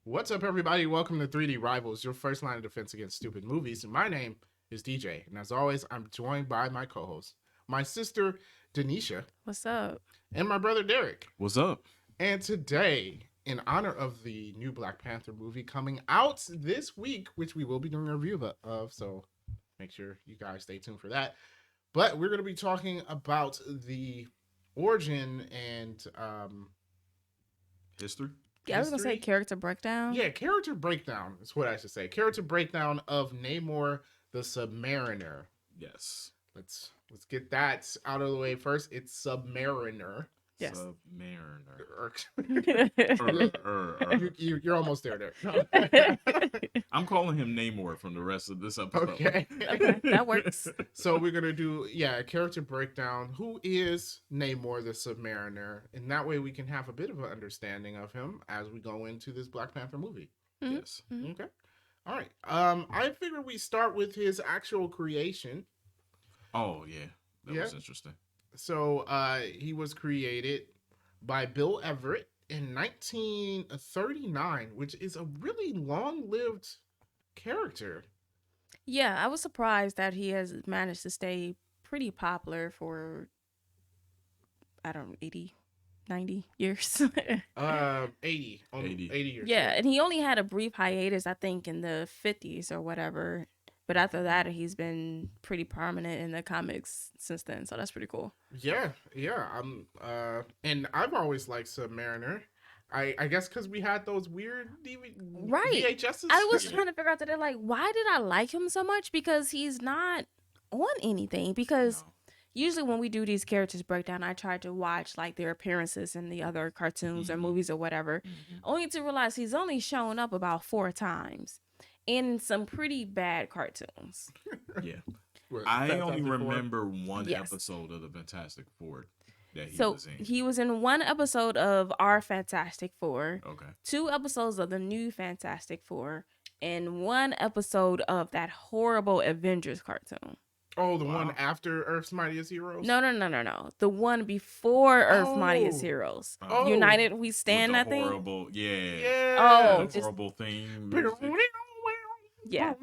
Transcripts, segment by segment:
What's up, everybody? Welcome to 3D Rivals, your first line of defense against stupid movies. And my name is DJ, and as always, I'm joined by my co-host, my sister Denisha, What's up? and my brother Derek. What's up? And today, in honor of the new Black Panther movie coming out this week, which we will be doing a review of, so make sure you guys stay tuned for that. But we're going to be talking about the origin and History? Yeah, I was gonna say character breakdown. Yeah, character breakdown is what I should say. Character breakdown of Namor the Submariner. Yes. Let's get that out of the way first. It's Submariner. Yes. Submariner. You're almost there. I'm calling him Namor from the rest of this episode. Okay. Okay, that works. So we're gonna do a character breakdown. Who is Namor the Submariner? And that way we can have a bit of an understanding of him as we go into this Black Panther movie. Mhm. Yes. Mhm. Okay. All right. I figure we start with his actual creation. Oh, yeah. That was interesting. So he was created by Bill Everett in 1939, which is a really long-lived character. Yeah, I was surprised that he has managed to stay pretty popular for, I don't know, 80, 90 years. 80 years. Yeah, and he only had a brief hiatus, I think, in the 50s or whatever. But after that, he's been pretty prominent in the comics since then. So that's pretty cool. Yeah. And I've always liked Submariner. I guess because we had those weird VHSs. I was trying to figure out today, like, why did I like him so much? Because he's not on anything. Because usually when we do these characters breakdown, I try to watch like their appearances in the other cartoons or movies or whatever, only to realize he's only shown up about 4 times in some pretty bad cartoons. Yeah. I only remember one episode of the Fantastic Four that he was in. He was in one episode of our Fantastic Four, Okay. 2 episodes of the new Fantastic Four, and 1 episode of that horrible Avengers cartoon. Oh, the one after Earth's Mightiest Heroes? No. The one before Earth's Mightiest Heroes. United We Stand, I think. Horrible, yeah. Horrible theme. Yeah,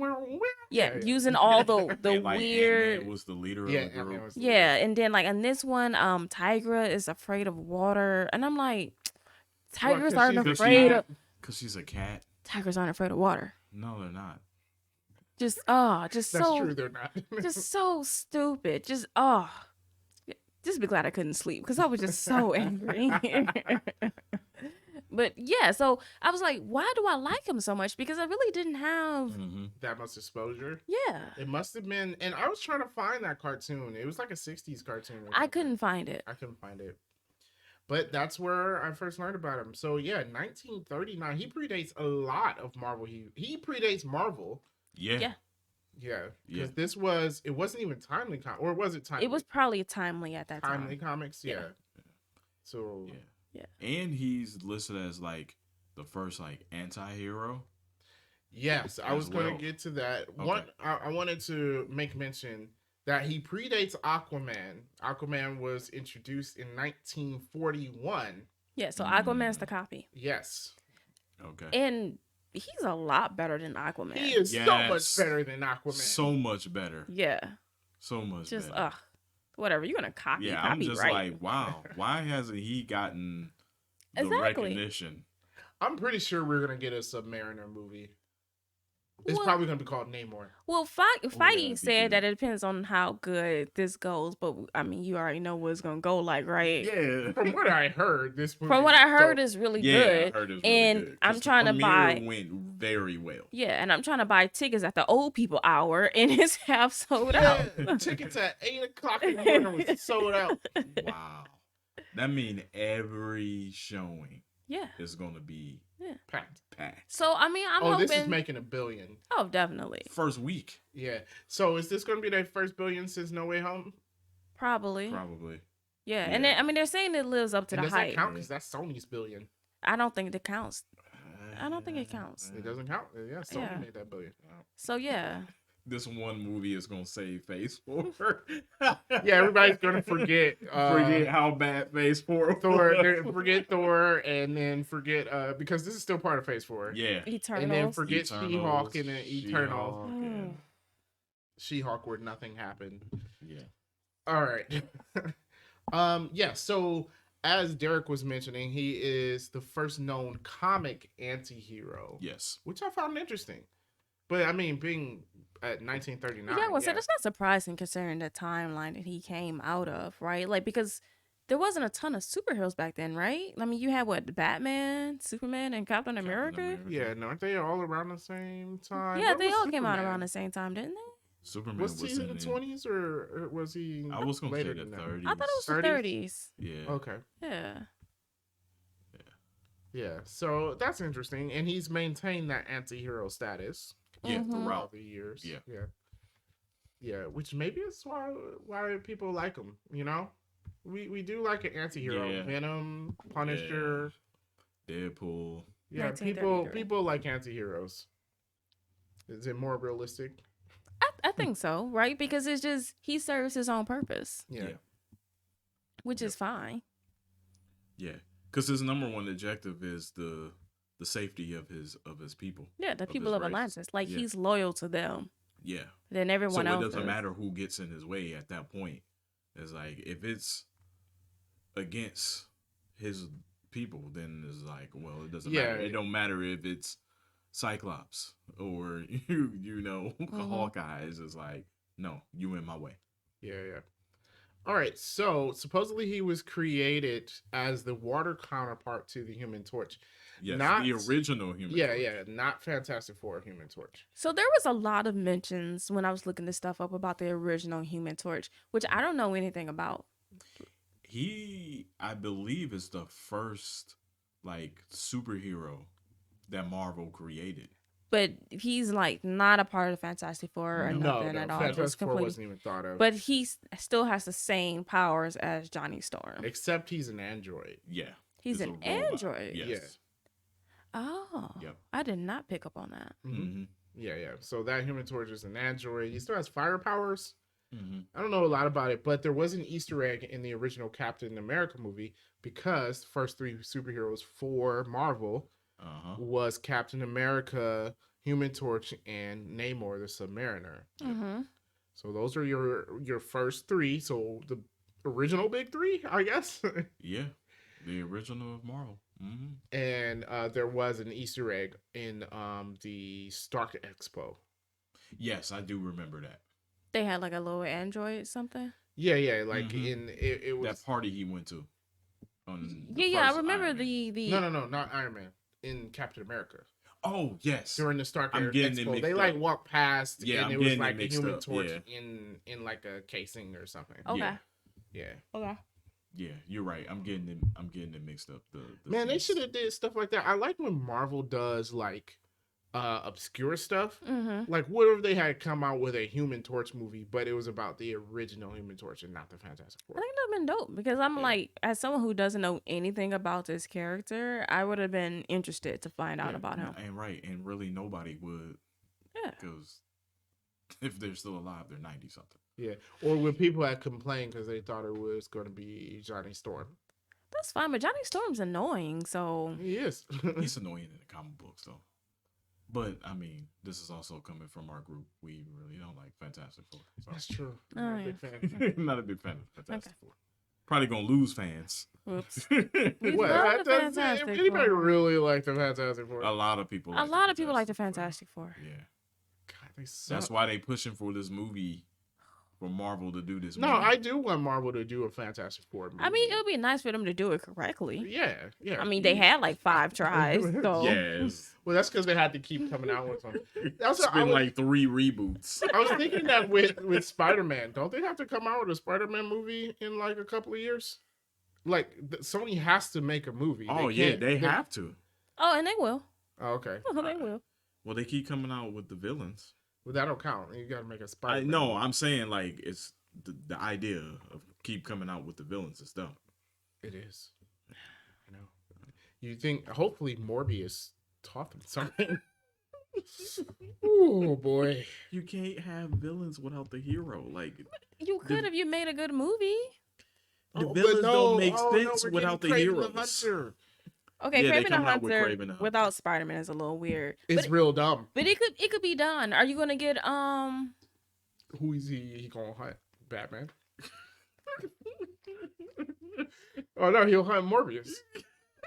using all the like weird. Ant-Man was the leader of the group. Yeah, and then like in this one, Tigra is afraid of water, and I'm like, tigers aren't afraid of. Because she's a cat. Tigers aren't afraid of water. No, they're not. Just That's so. true, they're not. Just so stupid. Just be glad I couldn't sleep because I was just so angry. But yeah, so I was like, why do I like him so much? Because I really didn't have that much exposure. Yeah. It must have been, and I was trying to find that cartoon. It was like a 60s cartoon. I couldn't find it. But that's where I first learned about him. So yeah, 1939. He predates a lot of Marvel. He predates Marvel. Yeah. Because it wasn't even timely, or was it timely? It was probably timely at that time. Timely comics, yeah. So yeah. And he's listed as like the first like anti-hero. Yes, I was going to get to that. Okay. I wanted to make mention that he predates Aquaman. Aquaman was introduced in 1941. Yeah, so Aquaman's the copy. Yes. Okay. And he's a lot better than Aquaman. He is so much better than Aquaman. So much better. Yeah. So much just, better. Whatever. You're going to copy. Yeah, I'm just like, wow. Why hasn't he gotten the recognition? I'm pretty sure we're going to get a Submariner movie. It's probably going to be called Namor. Well, Feige said that it depends on how good this goes, but I mean, you already know what it's going to go like, right? Yeah. From what I heard, this movie. From what I heard, is really good. I heard it was and really good. I'm trying to buy. Went very well. Yeah, and I'm trying to buy tickets at the old people hour, and it's half sold out. Tickets at 8:00 in the morning was sold out. Wow, that means every showing. Yeah, is going to be packed. So I mean, I'm hoping this is making $1 billion. Oh, definitely. First week. Yeah. So is this going to be their first $1 billion since No Way Home? Probably. Yeah, and then, I mean, they're saying it lives up to the hype. Does that count? Because that's Sony's $1 billion. I don't think it counts. I don't think it counts. It doesn't count. Yeah, Sony made that $1 billion. So yeah. this one movie is gonna save Phase 4. Yeah, everybody's gonna forget how bad Phase 4 Thor. Forget Thor, and then forget because this is still part of Phase 4. Yeah, Eternals. And then forget She-Hulk and then Eternals. And... She-Hulk where nothing happened. Yeah. All right. Yeah. So as Derek was mentioning, he is the first known comic anti-hero. Yes. Which I found interesting. But I mean, being at 1939. Yeah, so that's not surprising considering the timeline that he came out of, right? Like, because there wasn't a ton of superheroes back then, right? I mean, you had what, Batman, Superman, and Captain America? Yeah, aren't they all around the same time? Yeah, they all came out around the same time, didn't they? Superman was he in the 20s or was he? I was gonna later say the 30s. I thought it was the 30s. Yeah. Okay. Yeah. Yeah. So that's interesting, and he's maintained that anti-hero status. Yeah, throughout the years. Yeah. Yeah. Which maybe is why people like him. You know, we do like an anti-hero. Yeah. Venom, Punisher, Deadpool. Yeah, people like anti-heroes. Is it more realistic? I think so, right? Because it's just he serves his own purpose. Yeah. Which is fine. Yeah, because his number one objective is the safety of his people. Yeah, the people of Atlantis. Like he's loyal to them. Yeah. Then everyone else. So it doesn't matter who gets in his way at that point. It's like if it's against his people, then it's like, well, it doesn't matter. It don't matter if it's Cyclops or Hawkeye. It's just like, no, you in my way. Yeah. All right, so supposedly he was created as the water counterpart to the Human Torch. Yes, not the original Human Torch. Yeah, not Fantastic Four Human Torch. So there was a lot of mentions when I was looking this stuff up about the original Human Torch, which I don't know anything about. He, I believe, is the first superhero that Marvel created. But he's not a part of the Fantastic Four or nothing at all. Fantastic Four wasn't even thought of. But he still has the same powers as Johnny Storm. Except he's an android. Yeah. He's an android? Yes. Yeah. Oh. Yep. I did not pick up on that. Mm-hmm. Yeah. So that Human Torch is an android. He still has fire powers. Mm-hmm. I don't know a lot about it, but there was an Easter egg in the original Captain America movie because the first three superheroes for Marvel was Captain America, Human Torch, and Namor the Submariner. Mm-hmm. So those are your first three. So the original big three, I guess. Yeah, the original of Marvel. Mm-hmm. And there was an Easter egg in the Stark Expo. Yes, I do remember that. They had a little android something. Yeah, in it was that party he went to. I remember the No, not Iron Man. In Captain America. Oh, yes. During the Stark Expo, they walked past and it was like a Human Torch in a casing or something. Okay. Yeah. Okay. Yeah, you're right. I'm getting it mixed up. The Man, they should have did stuff like that. I like when Marvel does obscure stuff. Mm-hmm. What if they had come out with a Human Torch movie, but it was about the original Human Torch and not the Fantastic Four? I think that would have been dope because I'm as someone who doesn't know anything about this character, I would have been interested to find out about him. And really nobody would. Yeah. Because if they're still alive, they're 90 something. Yeah. Or when people had complained because they thought it was going to be Johnny Storm. That's fine, but Johnny Storm's annoying, so. He is. He's annoying in the comic books, though. But, I mean, this is also coming from our group. We really don't like Fantastic Four. So. That's true. Not a big fan. Not a big fan of Fantastic Four. Probably going to lose fans. Oops. Anybody really like the Fantastic Four? A lot of people like the Fantastic Four. Yeah. God, they suck. That's why they pushing for this movie. For Marvel to do this movie. No, I do want Marvel to do a Fantastic Four movie. I mean, it would be nice for them to do it correctly. Yeah. I mean, they had 5 tries, so. Yes. Well, that's because they had to keep coming out with something. It's been 3 reboots. I was thinking that with Spider-Man, don't they have to come out with a Spider-Man movie in a couple of years? Sony has to make a movie. Oh, they have to. Oh, and they will. Oh, okay. Oh, they will. Well, they keep coming out with the villains. Well, that don't count. You got to make a Spider-Man. No, I'm saying it's the idea of keep coming out with the villains and stuff. It is. I know. You think hopefully Morbius taught them something. Oh boy. You can't have villains without the hero. Like You could if you made a good movie. the But villains don't no, make oh, no, sense we're without the getting Kraven heroes. Hunter. Okay, Yeah, they Kraven the coming out with Hunter Kraven the Hunter. without Spider-Man is a little weird. It's real dumb. But it could be done. Are you gonna get Who is he gonna hunt? Batman. Oh no, he'll hunt Morbius.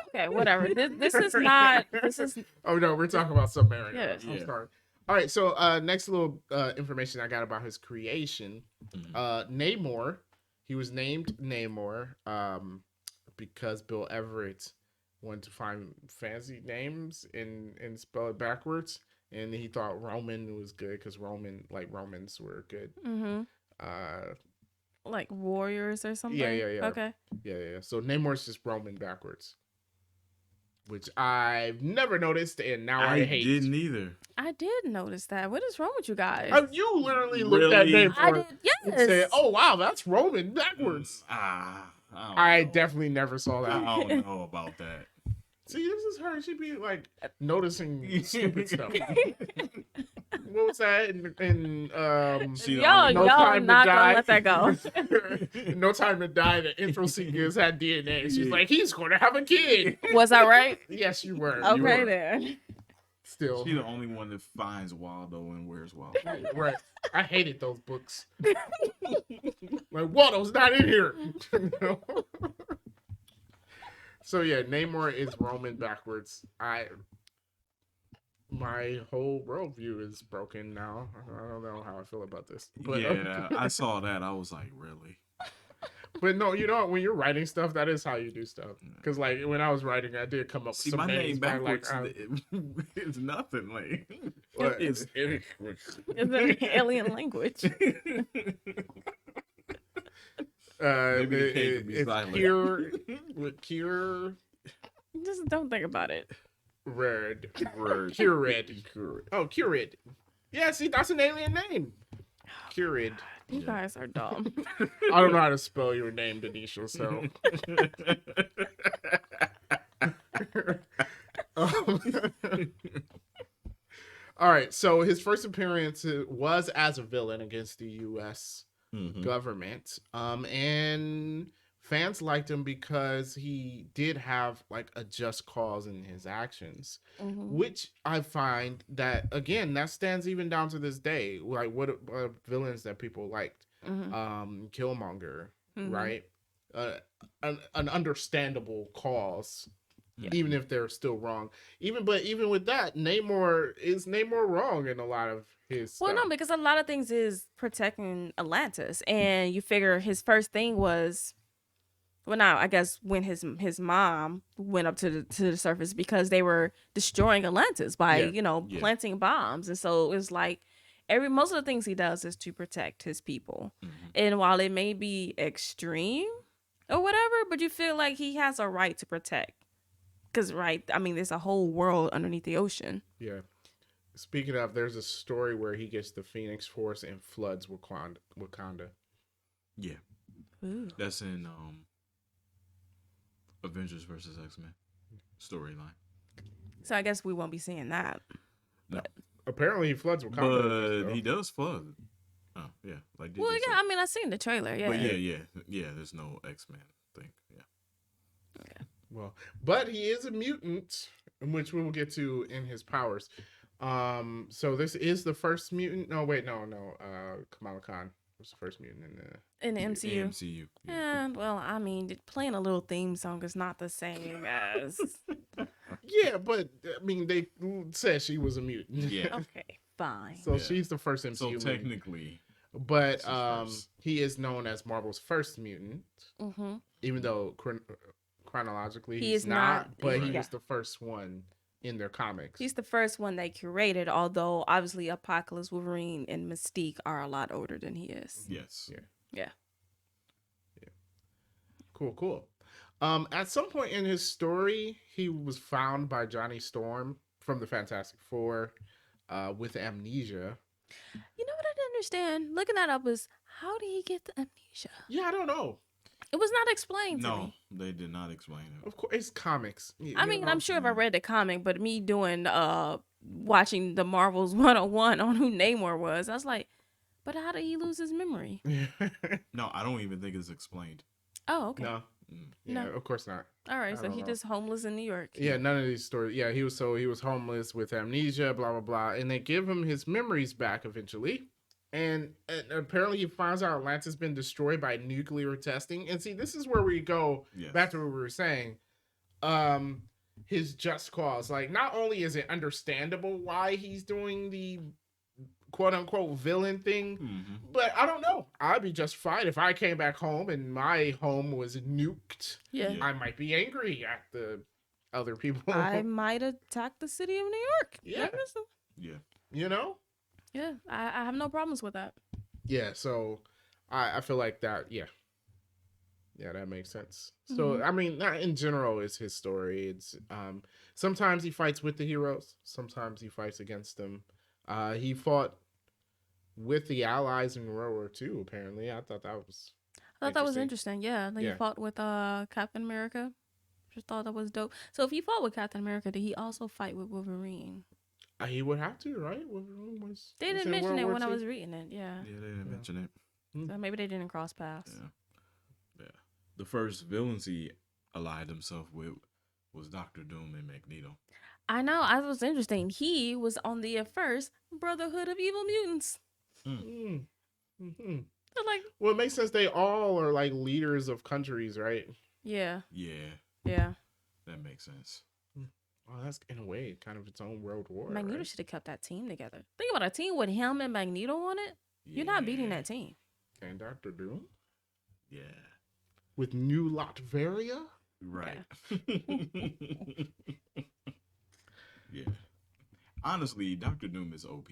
Okay, whatever. This is not. This is. Oh no, we're talking about Submariner. Yes. I'm sorry. All right, so next little information I got about his creation. Namor, he was named Namor because Bill Everett wanted to find fancy names and spell it backwards, and he thought Roman was good because Romans were good. Mm-hmm. Like warriors or something. Yeah. Okay. Yeah. So Namor's just Roman backwards, which I've never noticed, and now I hate. I didn't either. I did notice that. What is wrong with you guys? You literally looked at Namor. I did. Yes. And said, "Oh wow, that's Roman backwards." I definitely never saw that. I don't know about that. See, this is her. She'd be like noticing stupid stuff. What was that? Y'all not gonna let that go. No Time to Die. The intro sequence had DNA. She's like, he's going to have a kid. Was I right? Yes, you were. Okay, you were. then. Still, she's the only one that finds Waldo and where's Waldo. Right. I hated those books. Like Waldo's not in here. So yeah, Namor is Roman backwards. My whole worldview is broken now. I don't know how I feel about this. But, yeah, I saw that. I was like, really? But no, you know, when you're writing stuff, that is how you do stuff. Because like when I was writing, I did come up with some my names. name backwards Like, it's nothing. Like it's It's an alien language. Maybe the K could be it's silent. Cure. Just don't think about it. Red. Word. Curid. Oh, Curid. Yeah, see, that's an alien name. Curid. You guys are dumb. I don't know how to spell your name, Denisha, so. All right, so his first appearance was as a villain against the U.S. government. And fans liked him because he did have like a just cause in his actions, which I find that again that stands even down to this day. Like what villains that people liked, Killmonger, right? An understandable cause, even if they're still wrong. Even with that, Namor wrong in a lot of his stuff. Well, no, because a lot of things is protecting Atlantis, and you figure his first thing was. Well, now I guess when his mom went up to the surface because they were destroying Atlantis by planting bombs, and so it was like most of the things he does is to protect his people, and while it may be extreme or whatever, but you feel like he has a right to protect because there's a whole world underneath the ocean. Yeah. Speaking of, there's a story where he gets the Phoenix Force and floods Wakanda. Yeah, Ooh. That's in Avengers versus X-Men storyline. So I guess we won't be seeing that. No. Apparently he floods Wakanda. But he does flood. Oh, yeah. Like well, yeah, I mean, I seen the trailer, yeah. But yeah, there's no X-Men thing. Yeah. Okay. Well, but he is a mutant, which we will get to in his powers. So this is the first mutant. No, wait, no. Kamala Khan was the first mutant in the MCU. MCU. Yeah. Well, I mean, playing a little theme song is not the same as. Yeah, but I mean, they said she was a mutant. Yeah. Okay, fine. So she's the first MCU. So mutant. technically, but he is known as Marvel's first mutant, even though chronologically he's not. But he was the first one in their comics. He's the first one they curated, although obviously Apocalypse, Wolverine, and Mystique are a lot older than he is. Yes. Yeah. Cool. At some point in his story, he was found by Johnny Storm from the Fantastic Four with amnesia. You know what I didn't understand? Looking that up was, how did he get the amnesia? Yeah, I don't know. It was not explained to me. No, they did not explain it. Of course, it's comics. I mean, I'm sure if I read the comic, but me doing watching the Marvels 101 on who Namor was. I was like, but how did he lose his memory? No, I don't even think it's explained. Oh, okay. No. Yeah, No. Of course not. All right, I so don't he know. just homeless in New York. Yeah, none of these stories. Yeah, he was homeless with amnesia, blah blah blah, and they give him his memories back eventually. And apparently he finds out Atlantis has been destroyed by nuclear testing. And see, this is where we go back to what we were saying. His just cause. Like, not only is it understandable why he's doing the quote unquote villain thing, but I don't know. I'd be justified if I came back home and my home was nuked. Yeah. I might be angry at the other people. I might attack the city of New York. Yeah. Yeah. You know? Yeah, I have no problems with that. Yeah, so I feel like that, yeah, that makes sense. So I mean, not in general is his story. It's sometimes he fights with the heroes, sometimes he fights against them. He fought with the Allies in World War II. Apparently, I thought that was interesting. Yeah, he fought with Captain America. Just thought that was dope. So if he fought with Captain America, did he also fight with Wolverine? He would have to, right? Wolverine was. They didn't mention it when I was reading it. Yeah. Yeah, they didn't mention it. So maybe they didn't cross paths. Yeah. The first villains he allied himself with was Doctor Doom and Magneto. I know. I was interesting. He was on the first Brotherhood of Evil Mutants. So like, well, it makes sense. They all are like leaders of countries, right? Yeah. Yeah. That makes sense. Well, that's in a way kind of its own world war. Magneto should have kept that team together. Think about a team with him and Magneto on it. Yeah. You're not beating that team. And Doctor Doom? Yeah. With New Latveria? Right. Yeah. Honestly, Doctor Doom is OP.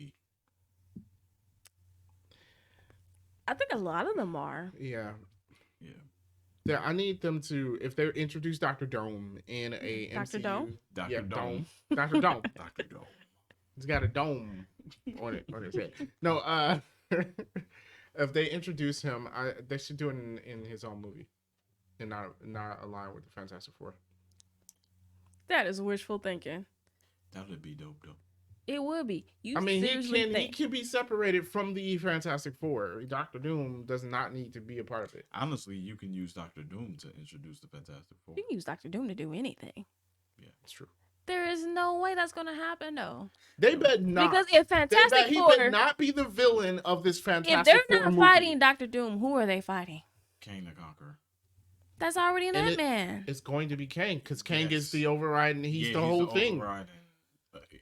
I think a lot of them are. Yeah. I need them to, if they introduce Doctor Dome in a Dr. MCU. Dome? Dr. Dome. Dr. Dome. Dr. Dome. He's got a dome on his head. No, if they introduce him, they should do it in his own movie, and not align with the Fantastic Four. That is wishful thinking. That would be dope, though. It would be. He can be separated from the Fantastic Four. Doctor Doom does not need to be a part of it. Honestly, you can use Doctor Doom to introduce the Fantastic Four. You can use Doctor Doom to do anything. Yeah, it's true. There is no way that's gonna happen, though. They bet not. Because if Fantastic Four, he better not be the villain of this Fantastic Four. If they're not movie. fighting Doctor Doom, who are they fighting? Kang the Conqueror. That's already in Ant-Man. It's going to be Kang because Kang is the overriding. He's the whole thing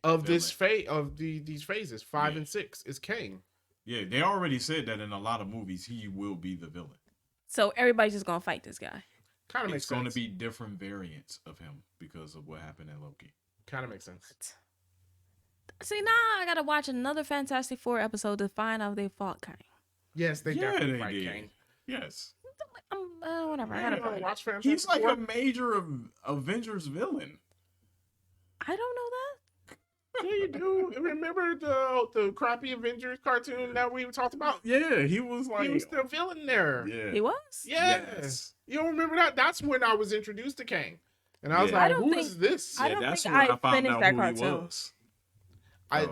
of this phase of these phases 5 and 6 is Kang. Yeah, they already said that in a lot of movies he will be the villain. So everybody's just gonna fight this guy. Kind of makes sense. It's going to be different variants of him because of what happened in Loki. Kind of makes sense. See, now I gotta watch another Fantastic Four episode to find out if they fought Kang. Yes, they definitely fight Kang. Yes. Whatever. I gotta watch Fantastic He's like Four. a major Avengers villain. I don't know that. Yeah, you do. Remember the crappy Avengers cartoon that we talked about? Yeah, he was the villain there. Yeah. He was? Yes. You don't remember that? That's when I was introduced to Kang. And I was like, who is this? I don't think I finished that cartoon.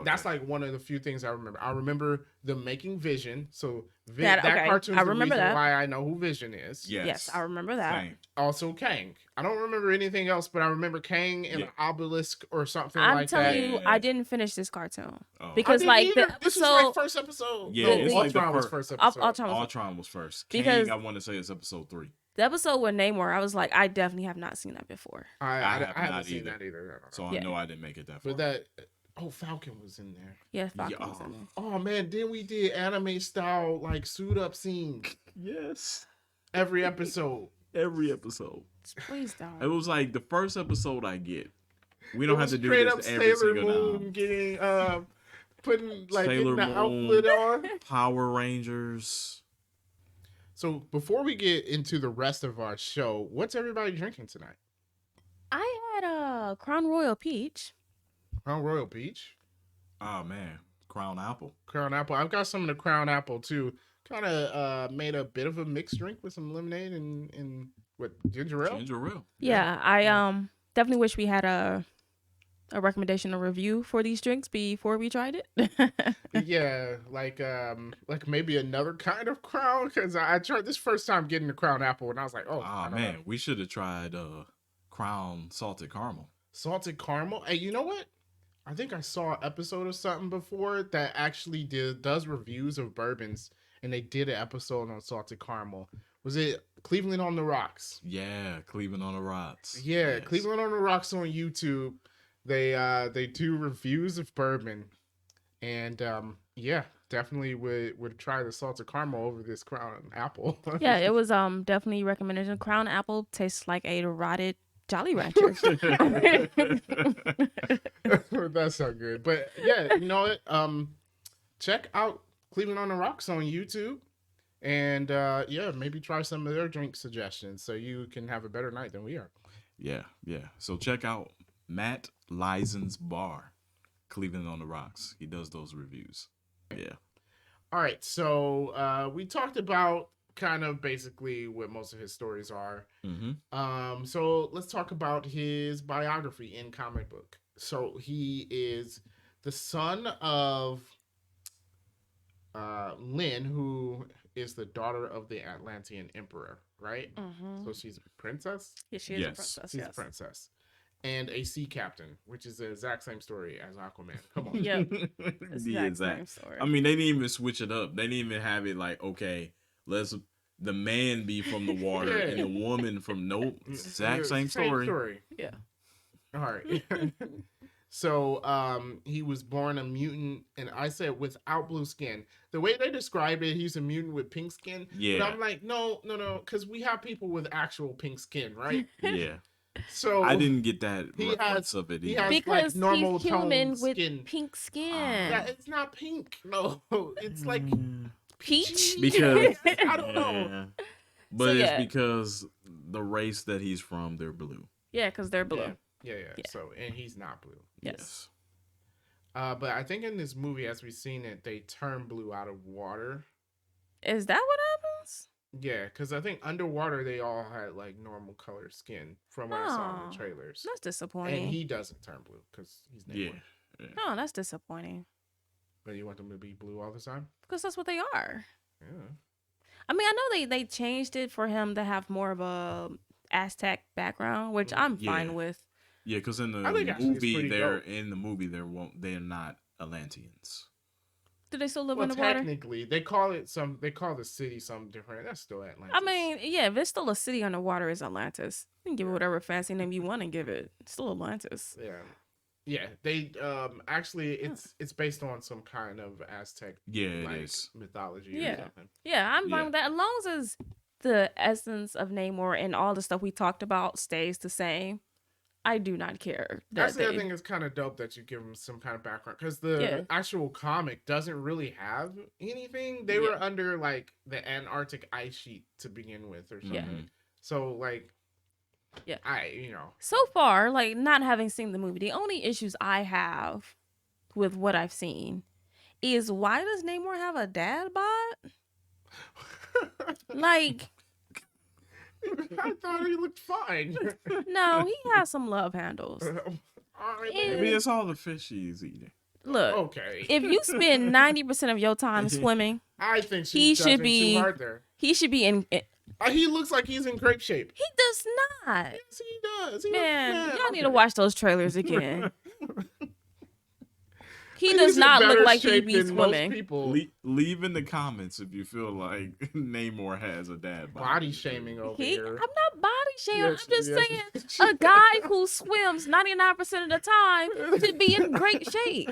That's like one of the few things I remember. I remember the making Vision. So that cartoon is the reason that. why I know who Vision is. Yes, I remember that. Kang. Also Kang. I don't remember anything else, but I remember Kang and Obelisk or something I'm like that. telling you, I didn't finish this cartoon. Because like this was like first episode. Yeah, it's like Ultron was first episode. Ultron was first. Because Kang, I want to say it's episode 3. The episode with Namor, I was like, I definitely have not seen that before. I haven't seen that either. So I know I didn't make it that far. But that. Oh, Falcon was in there. Yeah, Falcon was in there. Oh man, then we did anime style like suit up scenes. Yes. Every episode. Please don't. It was like the first episode I get. We don't have to do straight this up every Sailor single Moon time. getting putting like Sailor getting the Moon, outfit on. Power Rangers. So before we get into the rest of our show, what's everybody drinking tonight? I had a Crown Royal Peach. Crown Royal Peach. Oh man, Crown Apple. Crown Apple. I've got some of the Crown Apple too. Kind of made a bit of a mixed drink with some lemonade and what ginger ale. Ginger ale. Yeah, I definitely wish we had a recommendation or review for these drinks before we tried it? Yeah, like maybe another kind of crown, because I tried this first time getting the crown apple and I was like, oh, I don't know. Man, we should have tried Crown salted caramel. Salted caramel. Hey, you know what? I think I saw an episode of something before that actually does reviews of bourbons, and they did an episode on salted caramel. Was it Cleveland on the Rocks? Yeah, Cleveland on the Rocks. Yeah, Yes. Cleveland on the Rocks on YouTube. They do reviews of bourbon, and yeah, definitely would try the salted caramel over this Crown apple. Yeah, it was definitely recommended. Crown apple tastes like a rotted Jolly Rancher. That's so good. But yeah, you know what? Check out Cleveland on the Rocks on YouTube. And yeah, maybe try some of their drink suggestions so you can have a better night than we are. Yeah. So check out Matt Lizen's Bar, Cleveland on the Rocks. He does those reviews. Yeah. All right, so we talked about kind of basically what most of his stories are. Mm-hmm. So let's talk about his biography in comic book. So he is the son of Lynn, who is the daughter of the Atlantean emperor, right? Mm-hmm. So she's a princess? Yeah, she is a princess. She's a princess. And a sea captain, which is the exact same story as Aquaman. Come on. Yep. The exact. Story. I mean, they didn't even switch it up. They didn't even have it like, okay, let's the man be from the water and the woman from exact same story. Yeah. All right. So he was born a mutant, and I said without blue skin. The way they described it, he's a mutant with pink skin. Yeah. But I'm like, no, because we have people with actual pink skin, right? Yeah. So I didn't get that reference of it either. Because like normal he's human toned with skin. pink skin. Yeah, it's not pink. No, it's like peach. Because I don't know. But So, it's yeah. because the race that he's from, they're blue. Yeah, because they're blue. Yeah. So, and he's not blue. Yes. But I think in this movie, as we've seen it, they turn blue out of water. Is that what happens? Yeah, because I think underwater they all had like normal color skin from what I saw in the trailers. That's disappointing. And he doesn't turn blue because he's Namor. Yeah. Oh, that's disappointing. But you want them to be blue all the time? Because that's what they are. Yeah. I mean, I know they changed it for him to have more of a Aztec background, which I'm fine with. Yeah, because in the movie they're not Atlanteans. Do they still live underwater? Technically, they call the city something different. That's still Atlantis. I mean, yeah, if it's still a city underwater, it's Atlantis. You can give it whatever fancy name you want to give it. It's still Atlantis. Yeah. They actually it's based on some kind of Aztec it is mythology or something. Yeah, I'm fine with that. As long as the essence of Namor and all the stuff we talked about stays the same, I do not care. Actually, I think it's kind of dope that you give them some kind of background because the actual comic doesn't really have anything. They were under like the Antarctic ice sheet to begin with or something. Yeah. So like, So far, like not having seen the movie, the only issues I have with what I've seen is why does Namor have a dad bod? Like, I thought he looked fine. no, he has some love handles. Maybe it's all the fish he's eating. Look, okay. If you spend 90% of your time swimming, I think he should be too hard there. He should be in. He looks like he's in great shape. He does not. Yes, he does. Man, y'all need to watch those trailers again. He does not look like he be swimming. Leave in the comments if you feel like Namor has a dad bod. Body shaming over here. I'm not body shaming. I'm just saying a guy who swims 99% of the time should be in great shape.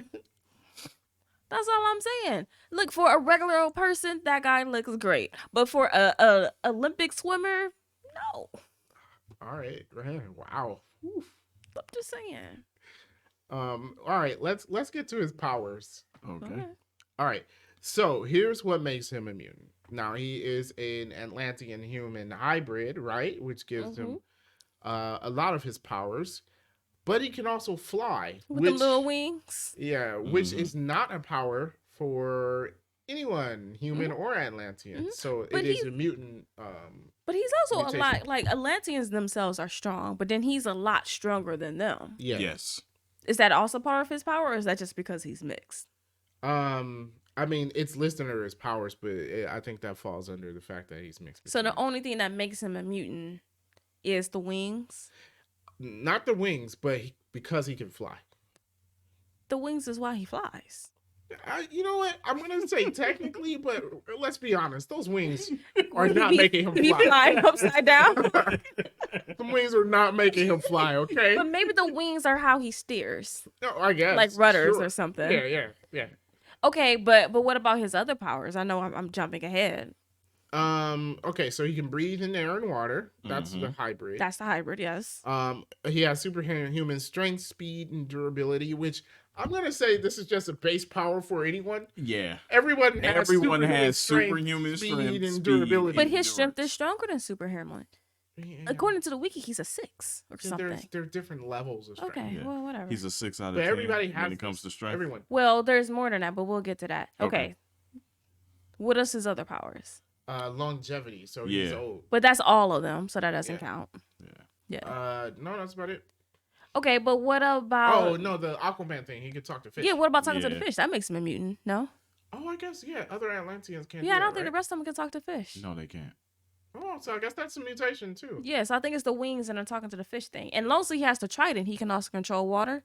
That's all I'm saying. Look, for a regular old person, that guy looks great. But for a Olympic swimmer, no. All right. Wow. Oof. I'm just saying. All right, let's get to his powers. Okay. All right. So here's what makes him immune. Now he is an Atlantean human hybrid, right? Which gives him a lot of his powers. But he can also fly. With the little wings. Yeah, which is not a power for anyone, human or Atlantean. So it is a mutant. But he's also mutation. A lot, like Atlanteans themselves are strong, but then he's a lot stronger than them. Yeah. Yes. Is that also part of his power, or is that just because he's mixed? I mean, it's listed under his powers, but I think that falls under the fact that he's mixed. So the only thing that makes him a mutant is the wings? Not the wings, but because he can fly. The wings is why he flies. You know what? I'm going to say technically, but let's be honest. Those wings are not making him fly. He flying upside down? The wings are not making him fly, okay? But maybe the wings are how he steers. No, I guess. Like rudders sure. or something. Yeah. Okay, but what about his other powers? I know I'm jumping ahead. Okay, so he can breathe in air and water. That's the hybrid. That's the hybrid, yes. He has superhuman strength, speed, and durability, which I'm gonna say this is just a base power for anyone. Yeah. Everyone has superhuman strength, speed, and durability. But his strength is stronger than superhuman. Yeah. According to the wiki, he's a 6 or something. There are different levels of strength. Okay, Yeah. well, whatever. He's a 6 out of But 10 everybody has when it comes to strength. Everyone. Well, there's more than that, but we'll get to that. Okay. Okay. What is his other powers? Longevity. So he's old. But that's all of them, so that doesn't count. Yeah. No, that's about it. Okay, but what about? Oh no, the Aquaman thing. He could talk to fish. Yeah, what about talking to the Yeah. fish? That makes him a mutant. No. Oh, I guess other Atlanteans can't. Yeah, I do don't that, think the rest of them can talk to fish. No, they can't. Oh, so I guess that's a mutation too. Yeah, so I think it's the wings and I'm talking to the fish thing. And mostly he has the trident. He can also control water.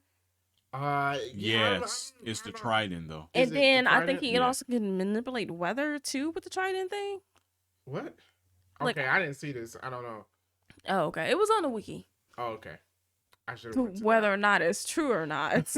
Yes, it's the trident though. Is And it then the I think trident? he Yeah. also can manipulate weather too with the trident thing. What? Like- Okay, I didn't see this. I don't know. Oh, okay. It was on the wiki. Oh, okay. I should have. Whether or not it's true or not.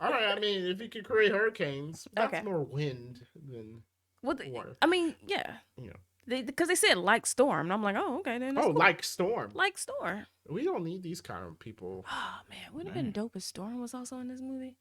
All right. I mean, if you could create hurricanes, that's Okay. more wind than What the, water. I mean, yeah. You know. Because they said like storm. And I'm like, oh, okay. Then that's Oh, cool. like storm. Like storm. We don't need these kind of people. Oh, man. Would have been dope if Storm was also in this movie.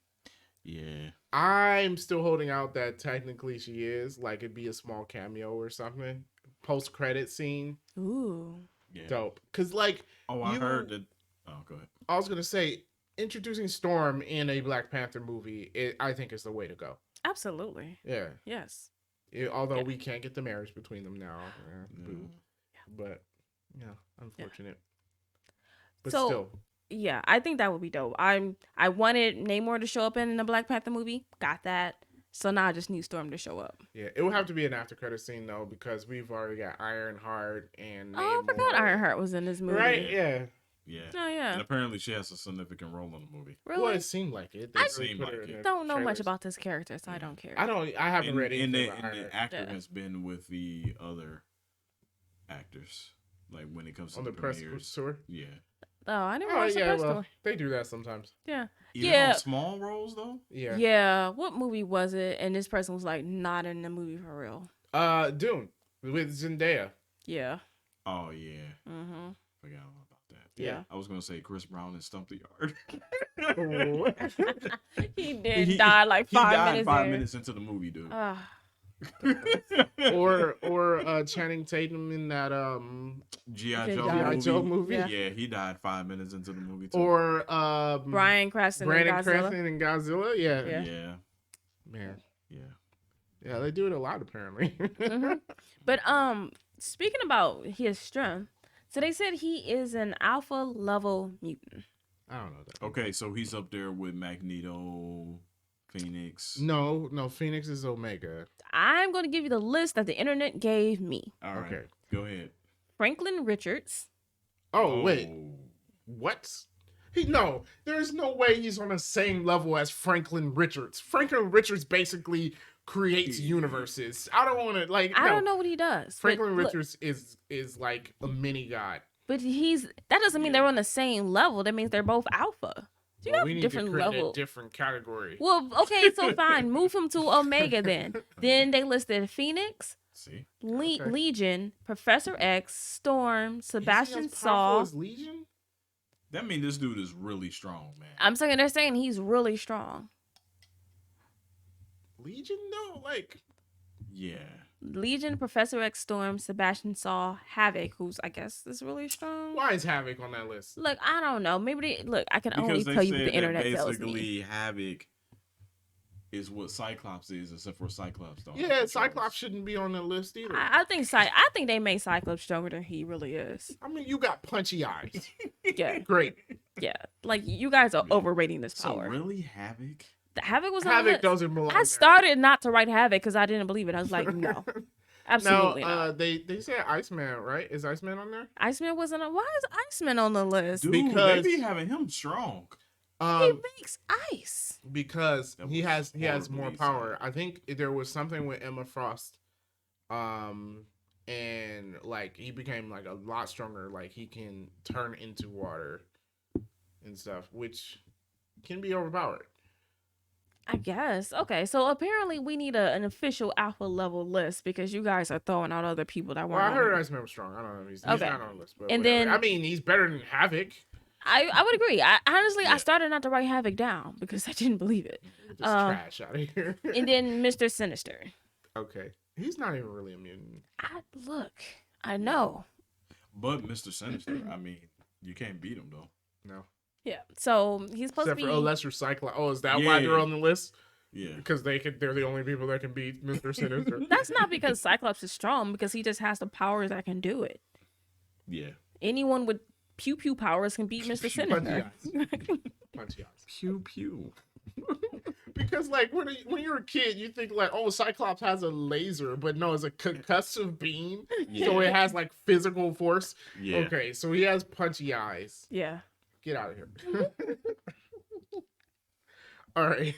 Yeah. I'm still holding out that technically she is. Like, it'd be a small cameo or something. Post credit scene. Ooh. Yeah. Dope. Because, like, Oh, I heard that. Oh, go ahead. I was going to say, introducing Storm in a Black Panther movie, I think is the way to go. Absolutely. Yeah. Yes. Although Yeah. we can't get the marriage between them now. Boo. But, yeah, unfortunate. But So- still. Yeah, I think that would be dope. I wanted Namor to show up in the Black Panther movie. Got that. So now I just need Storm to show up. Yeah, it would have to be an after credit scene though, because we've already got Ironheart and Oh, I forgot Namor. Ironheart was in this movie. Right? Yeah. Yeah. Oh, yeah. And apparently she has a significant role in the movie. Really? Well, it seemed like it. They I really seemed put her like in it. the don't know much trailers. about this character, so I don't care. I haven't read And anything the, about and the Ironheart actor Yeah. has been with the other actors. Like when it comes to on the the press premieres. tour. Yeah. Oh, I didn't Oh watch the yeah, first well, one. they do that sometimes. Yeah. Even Yeah. on small roles though? Yeah. Yeah. What movie was it? And this person was like not in the movie for real. Dune with Zendaya. Yeah. Oh yeah. Mm-hmm. Forgot all about that. Yeah. I was gonna say Chris Brown and Stump the Yard. He did die like He 5 died minutes 5 in. minutes into the movie, dude. or Channing Tatum in that G.I. G.I. Joe Joe movie. movie. Yeah, he died 5 minutes into the movie too. Or Bryan Cranston. Brandon and Godzilla. Cranston and Godzilla. Yeah. Yeah. Yeah. Man. Yeah. Yeah, they do it a lot apparently. Mhm. But speaking about his strength, so they said he is an alpha level mutant. I don't know that. Okay, so he's up there with Magneto, Phoenix. No, Phoenix is Omega. I'm going to give you the list that the internet gave me. All right. Okay. Go ahead. Franklin Richards. Oh, wait. What? There's no way he's on the same level as Franklin Richards. Franklin Richards basically creates universes. I don't want to I don't know what he does. but Franklin look, Richards is like a mini god. But that doesn't mean they're on the same level. That means they're both alpha. You Well, have we need different to create level. a different category. Well, okay, so fine. Move him to Omega then. Then they listed Phoenix, See? Okay. Legion, Professor X, Storm, Sebastian Is he as powerful Saw. as Legion? That means this dude is really strong, man. I'm saying they're saying he's really strong. Legion? No, Yeah. Legion, Professor X, Storm, Sebastian Saw, Havoc, who's I guess is really strong. why is Havoc on that list? Look, I don't know. Maybe I can only Because they tell you what said the internet that tells me. basically Havoc is what Cyclops is, except for Cyclops don't. Yeah, Cyclops shouldn't be on the list either. I think they made Cyclops stronger than he really is. I mean, you got punchy eyes. Yeah, Great. yeah. Like you guys are overrating this So power. really, Havoc? The Havoc was on the Havoc list. doesn't belong. I started not to write Havoc because I didn't believe it. I was like, no, absolutely not. They said Iceman, right? Is Iceman on there? Iceman wasn't. Why is Iceman on the list? Dude, Because- they be having him strong. He makes ice. Because That he was has more horribly power. sad. I think there was something with Emma Frost, and like he became like a lot stronger. Like he can turn into water and stuff, which can be overpowered. I guess. Okay, so apparently we need an official alpha level list because you guys are throwing out other people that Well, weren't. I heard on. Iceman was strong. I don't know. He's Okay. not on the list. But And whatever. then- I mean, he's better than Havoc. I would agree. Honestly, Yeah. I started not to write Havoc down because I didn't believe it. Just trash out of here. And then Mr. Sinister. Okay, he's not even really a mutant. I know. But Mr. Sinister, I mean, you can't beat him though. No, Yeah. So he's supposed except to for be. Lesser Cyclops. Oh, is that why Yeah. they're on the list? Yeah. Because they're the only people that can beat Mr. Sinister. That's not because Cyclops is strong, because he just has the powers that can do it. Yeah. Anyone with pew pew powers can beat Mr. Sinister. Punchy eyes. Pew pew. Because like when you're a kid, you think like, oh, Cyclops has a laser, but no, it's a concussive beam, so it has like physical force. Yeah. Okay, so he has punchy eyes. Yeah. Get out of here. All right.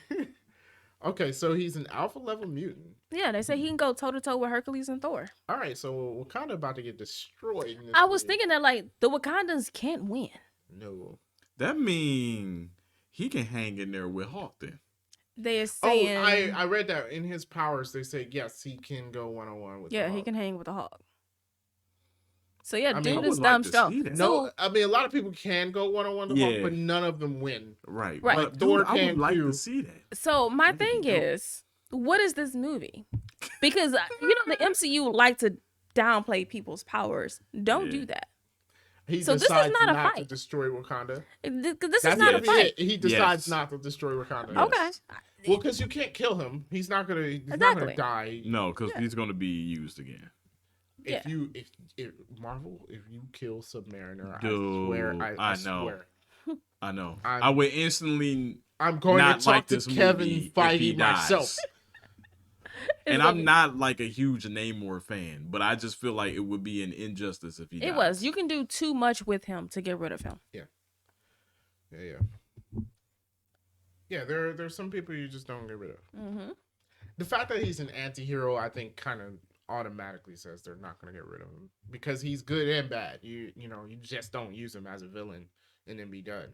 Okay, so he's an alpha level mutant. Yeah, they say he can go toe to toe with Hercules and Thor. All right, so Wakanda about to get destroyed. In this I was movie. thinking that like the Wakandans can't win. No. That mean he can hang in there with Hawk then. They're Oh, saying I read that in his powers they say yes he can go 1-on-1 with. yeah, the he Hulk. can hang with the Hawk. So yeah, I mean, dude I is would like dumb to strong. see that. No, I mean a lot of people can go 1-on-1 with Hulk, Yeah. but none of them win. Right. Right. But Thor dude, I can would like too. to see that. So my That'd be thing dope. is, what is this movie? Because the MCU like to downplay people's powers. Don't Yeah. do that. He So this is decides not a to fight. destroy Wakanda. This That's is not a gonna be fight. it. He decides Yes. not to destroy Wakanda. Yes. Okay. Well, because you can't kill him. He's not gonna. He's not Exactly. gonna die. No, because Yeah. he's gonna be used again. If Yeah. you if Marvel, if you kill Submariner, Dude, I swear, I know. swear, I know. I'm- I would instantly I'm going not to talk like to this Kevin movie if Feige he myself. dies. And I'm not like a huge Namor fan, but I just feel like it would be an injustice if he dies. It was. You can do too much with him to get rid of him. Yeah. There's some people you just don't get rid of. Mm-hmm. The fact that he's an anti-hero, I think, kind of automatically says they're not going to get rid of him because he's good and bad. You just don't use him as a villain and then be done.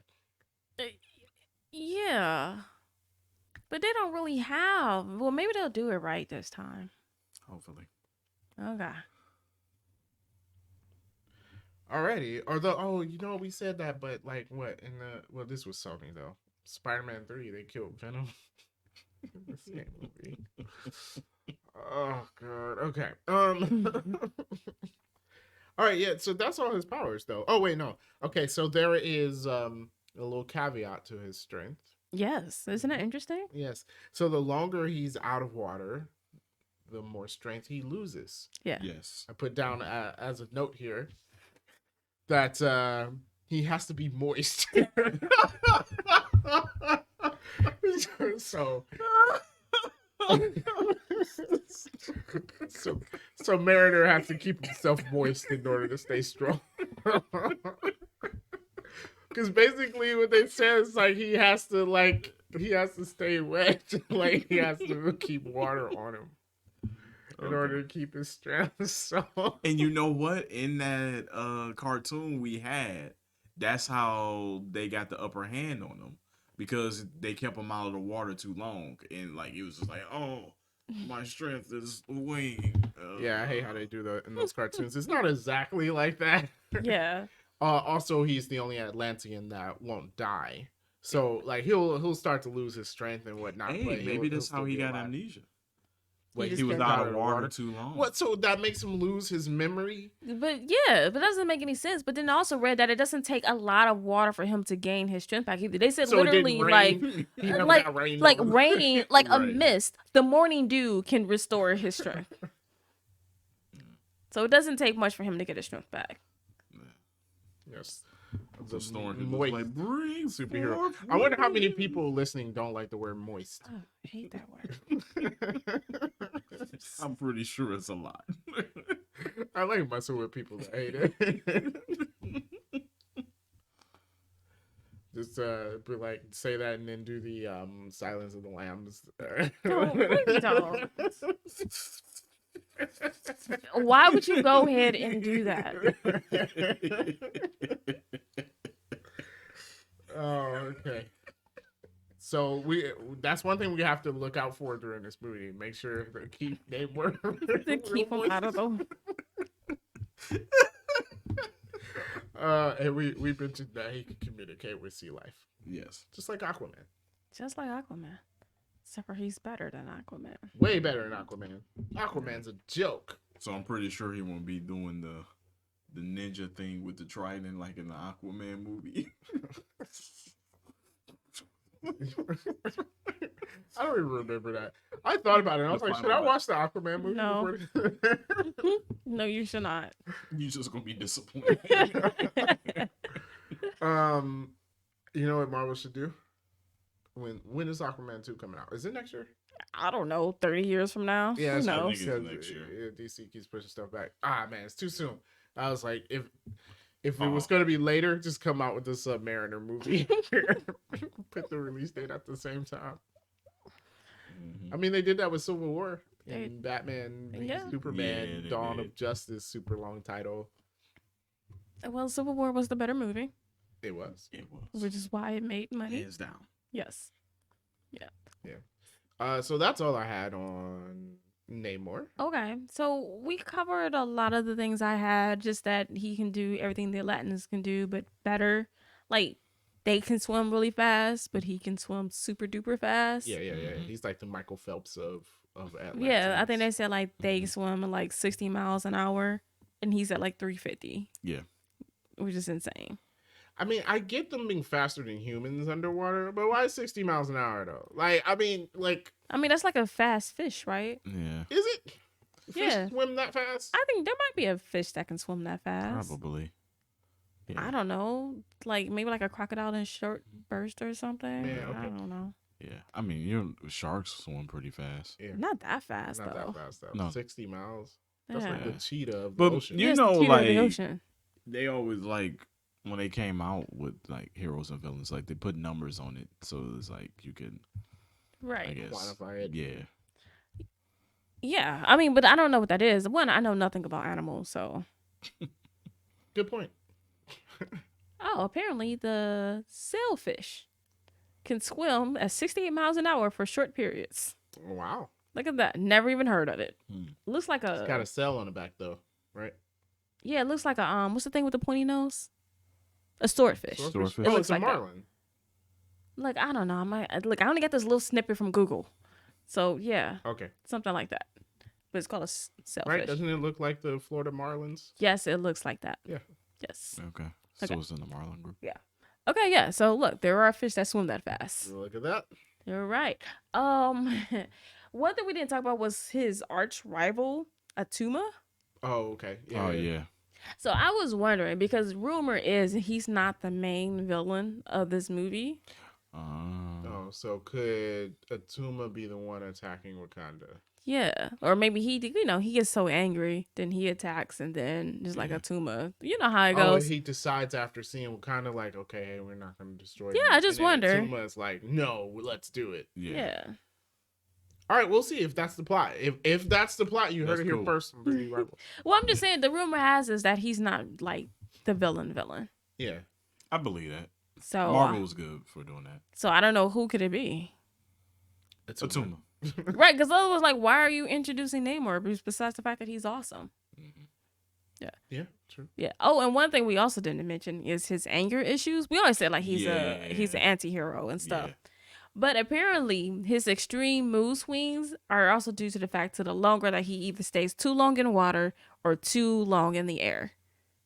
Yeah. But they don't really have. Well, maybe they'll do it right this time. Hopefully. Okay. Alrighty. We said that, but like what this was Sony though. Spider-Man 3, they killed Venom. The same movie. Oh god. Okay. All right, yeah, so that's all his powers though. Oh wait, no. Okay, so there is a little caveat to his strength. Yes. Isn't it interesting? Yes. So the longer he's out of water, the more strength he loses. Yeah. Yes. I put down as a note here that he has to be moist. so Mariner has to keep himself moist in order to stay strong. Because basically what they say is like he has to stay wet. Like he has to keep water on him in order to keep his strength. So And you know what? In that cartoon we had, that's how they got the upper hand on him. Because they kept him out of the water too long. And like it was just like, oh, my strength is weak. yeah, I hate how they do that in those cartoons. It's not exactly like that. Yeah. Also, he's the only Atlantean that won't die. So like he'll start to lose his strength and whatnot. Hey, but maybe he'll that's how still he be got alive. amnesia. Wait, He was out of water too long. What? So that makes him lose his memory? But yeah, but it doesn't make any sense. But then I also read that it doesn't take a lot of water for him to gain his strength back either. They said So literally rain, like rain, like a Right. mist. The morning dew can restore his strength. So it doesn't take much for him to get his strength back. Yes. So Storm could Moist just like bring superhero. forth I wonder how many wind. people listening don't like the word moist. Oh, I hate that word. I'm pretty sure it's a lot. I like messing with people that hate it. Just be like, say that and then do the Silence of the Lambs. Please don't. Why would you go ahead and do that? Oh, okay. So that's one thing we have to look out for during this movie. Make sure to keep Namor To keep him out of the. and we mentioned that he can communicate with sea life. Yes. Just like Aquaman. Just like Aquaman. Except for he's better than Aquaman. Way better than Aquaman. Aquaman's a joke. So I'm pretty sure he won't be doing the ninja thing with the trident like in the Aquaman movie. I don't even remember that. I thought about it. I was like, should I watch the Aquaman movie? No. Before No, you should not. You're just gonna be disappointed. You know what Marvel should do? When is Aquaman 2 coming out? Is it next year? I don't know. 30 years from now. Yeah, Who it's knows? think it's next year. DC keeps pushing stuff back. Ah, man, it's too soon. I was like, if it was going to be later, just come out with the Submariner movie. Put the release date at the same time. Mhm. I mean, they did that with Civil War and Batman, v Yeah. Superman, Yeah, they Dawn did. of Justice, super long title. Well, Civil War was the better movie, It was. It was. which is why it made money. Hands down. Yes. So that's all I had on Namor. Okay, so we covered a lot of the things I had, just that he can do everything the Latins can do, but better. Like, they can swim really fast, but he can swim super duper fast. Yeah. Mhm. He's like the Michael Phelps of Atlantis. Yeah, I think they said like they swim at like 60 miles an hour, and he's at like 350. Yeah. Which is insane. I mean, I get them being faster than humans underwater, but why 60 miles an hour though? Like, I mean, That's like a fast fish, right? Yeah. is it? Fish Yeah. swim that fast? I think there might be a fish that can swim that fast. Probably. Yeah. I don't know. Like maybe like a crocodile in short burst or something. Yeah, okay. I don't know. Yeah. I mean, sharks swim pretty fast. Yeah. Not that fast Not though. that fast though. No. 60 miles. That's Yeah. like the cheetah of the But ocean. you Yes, know, cheetah of the like ocean. they always like when they came out with like heroes and villains, like they put numbers on it, so it's like you can, I Right. guess, Quantify it. yeah. Yeah. I mean, but I don't know what that is. One, I know nothing about animals, so. Good point. Oh, apparently the sailfish can swim at 68 miles an hour for short periods. Wow. Look at that. Never even heard of it. Hmm. Looks like It's got a cell on the back though, right? yeah, it looks like a what's the thing with the pointy nose? A swordfish. Swordfish? It Oh, looks it's a like that. marlin. Look, I don't know. I only got this little snippet from Google. So, yeah, Okay. something like that. But it's called a sailfish. Right? Doesn't it look like the Florida Marlins? Yes, it looks like that. Yeah. Yes. Okay. Okay. So it's in the Marlin group. Okay, yeah. So, look, there are fish that swim that fast. Look at that. You're right. One thing we didn't talk about was his arch rival, Atuma. Oh, okay. Oh yeah. So I was wondering, because rumor is he's not the main villain of this movie. Oh, so could Atuma be the one attacking Wakanda? Yeah. Or maybe he gets so angry, then he attacks, and then just like Yeah. Atuma. You know how it Oh, goes. he decides after seeing Wakanda, like, okay, hey, we're not going to destroy Yeah, them. I just And then wonder. Atuma's like, no, let's do it. Yeah. All right, we'll see if that's the plot. If that's the plot, you heard That's it here cool. first. Well, I'm just saying the rumor has is that he's not like the villain. Yeah. I believe that. So Marvel was good for doing that. so I don't know who could it be. Atuma. Right, because I was like, why are you introducing Namor? Besides the fact that he's awesome. Yeah, true. Yeah. Oh, and one thing we also didn't mention is his anger issues. We always said like he's Yeah. an anti-hero and stuff. Yeah. But apparently, his extreme mood swings are also due to the fact that the longer that he either stays too long in water or too long in the air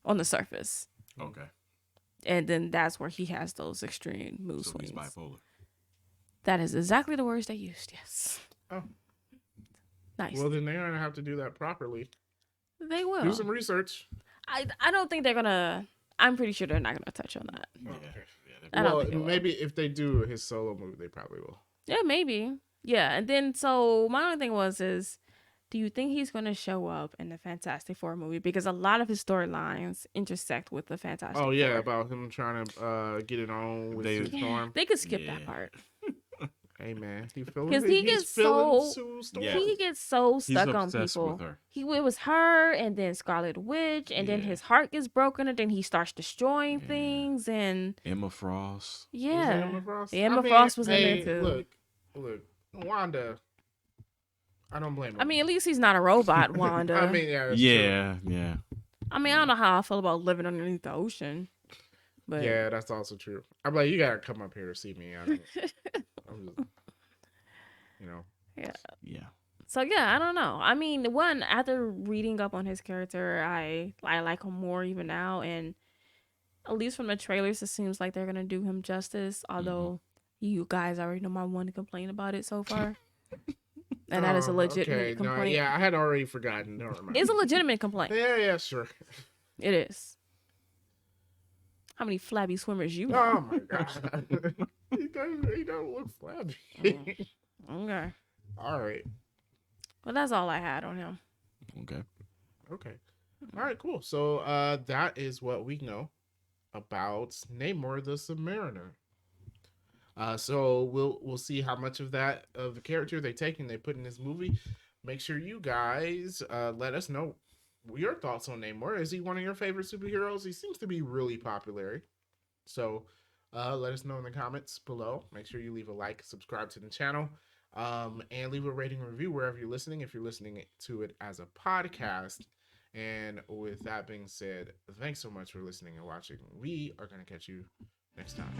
on the surface. Okay. And then that's where he has those extreme mood swings. He's bipolar. That is exactly the words they used, yes. Oh. Nice. Well, then they're going to have to do that properly. They will. Do some research. I don't think they're going to... I'm pretty sure they're not going to touch on that. Yeah. Well, maybe if they do his solo movie, they probably will. Yeah, maybe. Yeah, and then so my only thing is, do you think he's going to show up in the Fantastic Four movie? Because a lot of his storylines intersect with the Fantastic Four. Oh, yeah, about him trying to get it on with Sue Storm. They could skip that part. Hey, man. Because he gets so stuck on people. It was her and then Scarlet Witch and then his heart gets broken and then he starts destroying things and Emma Frost. Yeah. Emma Frost? Emma Frost was in there too. Look, Wanda. I don't blame her. I mean, at least he's not a robot, Wanda. I mean, yeah. I mean, I don't know how I feel about living underneath the ocean. But yeah, that's also true. I'm like, you gotta come up here to see me. I'm just, Yeah. So yeah, I don't know. I mean, after reading up on his character, I like him more even now, and at least from the trailers, it seems like they're gonna do him justice. Although you guys already know my one complaint about it so far, and that is a legitimate complaint. No, I had already forgotten. Never mind. It's a legitimate complaint. Yeah, sure. It is. How many flabby swimmers you know? Oh my god. He don't look flabby. Okay. All right. Well, that's all I had on him. Okay. All right, cool. So that is what we know about Namor the Submariner. So we'll see how much of the character they take and they put in this movie. Make sure you guys let us know your thoughts on Namor. Is he one of your favorite superheroes? He seems to be really popular. So let us know in the comments below. Make sure you leave a like, subscribe to the channel, and leave a rating and review wherever you're listening, if you're listening to it as a podcast. And with that being said, thanks so much for listening and watching. We are going to catch you next time.